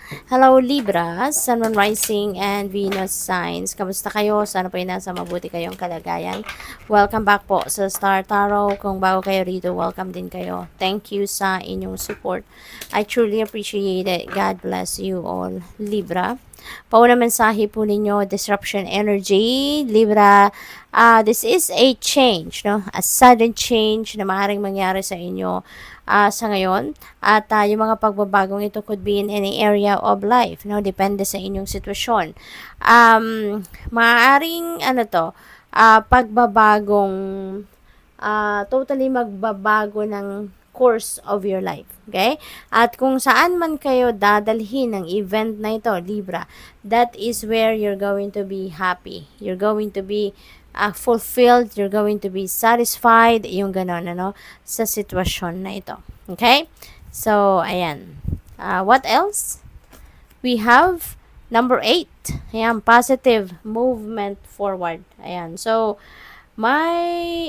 Hello Libra, Sun, Moon, Rising, and Venus signs. Kamusta kayo? Sana po nasa mabuti kayong kalagayan. Welcome back po sa Star Tarot. Kung bago kayo rito, welcome din kayo. Thank you sa inyong support. I truly appreciate it. God bless you all. Libra. Pauna mensahe po ninyo, disruption energy. Libra, this is a change, no? A sudden change na maaaring mangyari sa inyo sa ngayon. At yung mga pagbabagong ito could be in any area of life, no? Depende sa inyong sitwasyon. Maaaring, pagbabagong totally magbabago ng course of your life. Okay? At kung saan man kayo dadalhin ng event na ito, Libra, that is where you're going to be happy. You're going to be fulfilled. You're going to be satisfied. Yung ganon, sa sitwasyon na ito. Okay? So, ayan. What else? We have number 8. Ayan, positive movement forward. Ayan. So, may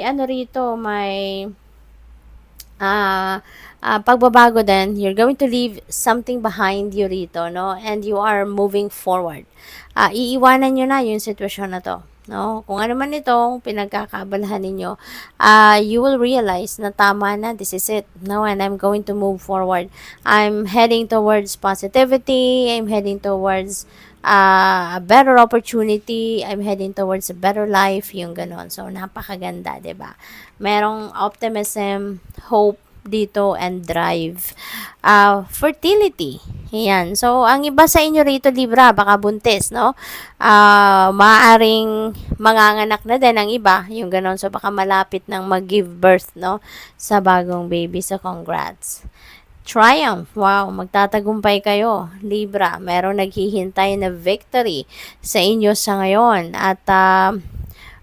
pagbabago din. You're going to leave something behind you rito, no? And you are moving forward. Iiwanan nyo na yung sitwasyon na to. No? Kung ano man itong pinagkakabalahan ninyo, you will realize na tama na, this is it. No? And I'm going to move forward. I'm heading towards positivity. I'm heading towards a better opportunity. I'm heading towards a better life. Yung ganon. So, napakaganda, 'di ba? Merong optimism, hope dito, and drive. Fertility. Yan. So, ang iba sa inyo rito, Libra, baka buntis, no? Maaaring manganganak na din ang iba, yung ganon. So, baka malapit nang mag-give birth, no? Sa bagong baby. So, congrats. Triumph. Wow, magtatagumpay kayo. Libra, meron naghihintay na victory sa inyo sa ngayon. At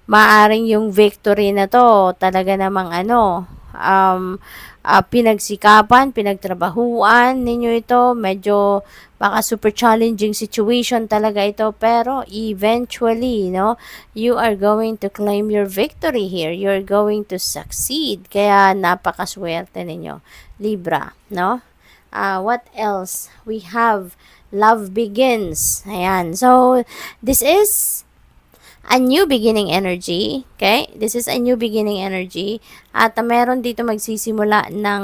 maaring yung victory na to talaga namang pinagsikapan, pinagtrabahuan ninyo ito. Medyo baka super challenging situation talaga ito, pero eventually, no, you are going to claim your victory here. You're going to succeed. Kaya napakaswerte ninyo, Libra, no? What else? We have love begins. Ayan. So, this is a new beginning energy. Okay? This is a new beginning energy. At meron dito magsisimula ng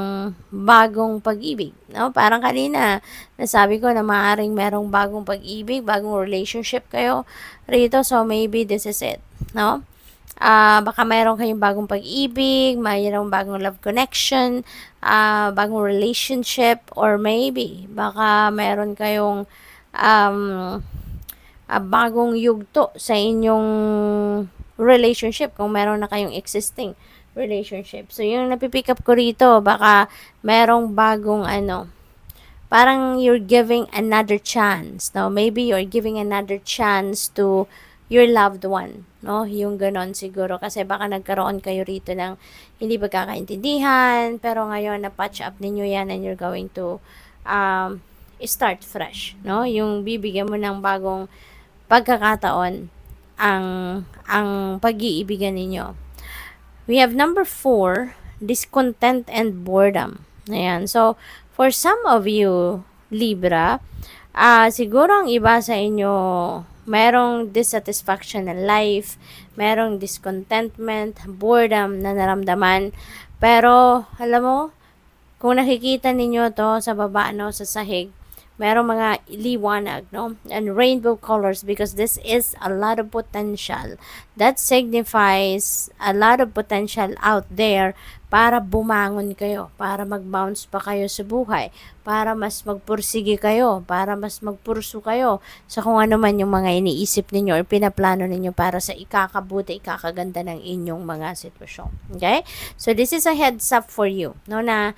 bagong pag-ibig. No? Parang kanina, nasabi ko na maaaring merong bagong pag-ibig, bagong relationship kayo rito. So, maybe this is it. No? Baka mayroon kayong bagong pag-ibig, mayroong bagong love connection, bagong relationship, or maybe, baka mayroon kayong bagong yugto sa inyong relationship kung meron na kayong existing relationship. So, yung napipick up ko rito, baka merong bagong parang you're giving another chance, no? Maybe you're giving another chance to your loved one, no? Yung ganon siguro. Kasi baka nagkaroon kayo rito ng hindi pagkakaintindihan, pero ngayon na-patch up ninyo yan and you're going to start fresh, no? Yung bibigyan mo ng bagong pagkakataon ang pag-iibigan ninyo. We have number 4, discontent and boredom. Ayan. So, for some of you, Libra, siguro ang iba sa inyo, merong dissatisfaction na life, merong discontentment, boredom na naramdaman. Pero, alam mo, kung nakikita ninyo to sa baba, no, sa sahig, merong mga liwanag, no? And rainbow colors, because this is a lot of potential. That signifies a lot of potential out there para bumangon kayo, para mag-bounce pa kayo sa buhay, para mas magpursige kayo, para mas magpurso kayo sa kung ano man yung mga iniisip ninyo or pinaplano ninyo para sa ikakabuti, ikakaganda ng inyong mga sitwasyon. Okay? So, this is a heads up for you, no, na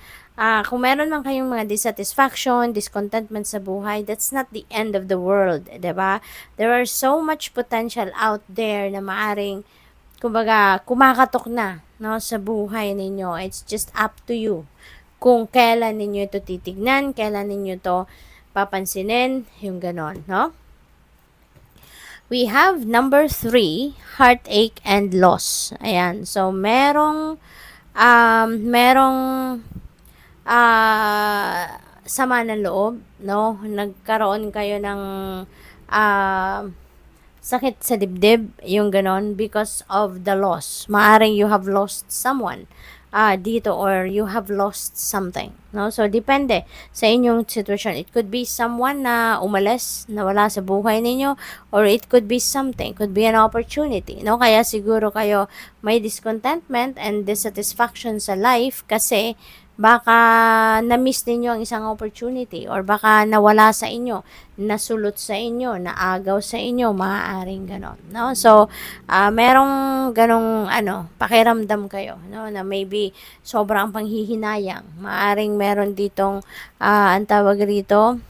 kung meron man kayong mga dissatisfaction, discontentment sa buhay, that's not the end of the world, 'di ba? There are so much potential out there na maaring kumbaga kumakatok na, no, sa buhay ninyo. It's just up to you kung kailan ninyo ito titignan, kailan ninyo ito papansinin, yung ganon, no? We have number 3, heartache and loss. Ayan. So, merong sama ng loob, no? Nagkaroon kayo ng ah, sakit sa dibdib, yung ganon, because of the loss. Maaring you have lost someone dito, or you have lost something, no? So depende sa inyong situation. It could be someone na umalis, na wala sa buhay ninyo, or it could be something, could be an opportunity, no? Kaya siguro kayo may discontentment and dissatisfaction sa life kasi baka na-miss ninyo ang isang opportunity, or baka nawala sa inyo, nasulot sa inyo, naagaw sa inyo, maaaring ganon, no? So, merong ganong pakiramdam kayo, no, na maybe sobrang panghihinayang. Maaaring meron ditong ang tawag rito,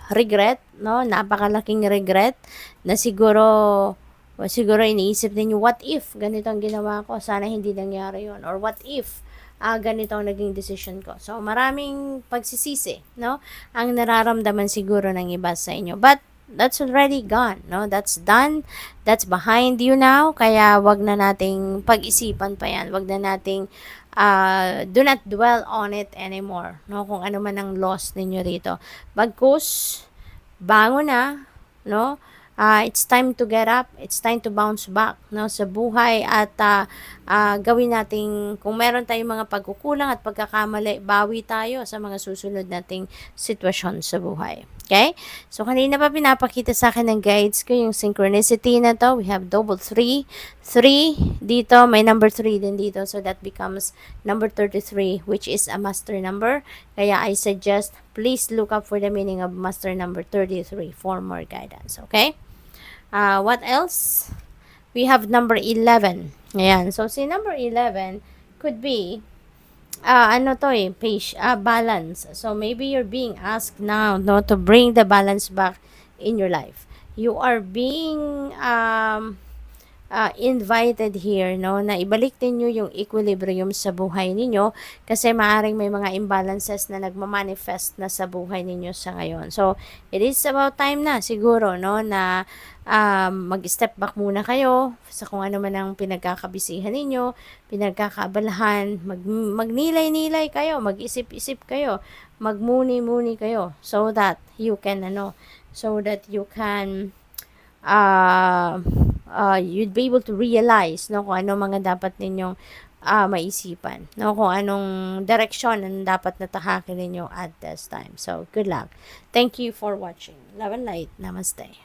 regret, no? Napakalaking regret na siguro iniisip ninyo, what if ganito ang ginawa ko, sana hindi nangyari yon, or what if ganito ang naging decision ko. So maraming pagsisisi, no, ang nararamdaman siguro ng iba sa inyo, but that's already gone, no? That's done, that's behind you now. Kaya wag na nating pag-isipan pa yan, wag na nating do not dwell on it anymore, no? Kung ano man ang loss ninyo rito, bagkus bangon na, no? It's time to get up, it's time to bounce back, no, sa buhay, at gawin nating, kung meron tayong mga pagkukulang at pagkakamali, bawi tayo sa mga susunod nating sitwasyon sa buhay. Okay? So, kanina pa pinapakita sa akin ng guides ko yung synchronicity na to. We have double 3. 3 dito, may number 3 din dito. So, that becomes number 33, which is a master number. Kaya I suggest, please look up for the meaning of master number 33 for more guidance. Okay? What else? We have number 11. Ayan. So, si number 11 could be, balance. So, maybe you're being asked now, no, to bring the balance back in your life. You are being invited here, no, na ibalik ninyo yung equilibrium sa buhay ninyo, kasi maaring may mga imbalances na nagmamanifest na sa buhay ninyo sa ngayon. So, it is about time na siguro, no, na mag-step back muna kayo sa kung ano man ang pinagkakabisihan ninyo, pinagkakaabalahan, magnilay-nilay kayo, mag-isip-isip kayo, magmuni-muni kayo, so that you can you'd be able to realize, no, kung ano mga dapat ninyong maisipan, no, kung anong direksyon ang dapat natahakin ninyo at this time. So, good luck. Thank you for watching. Love and light. Namaste.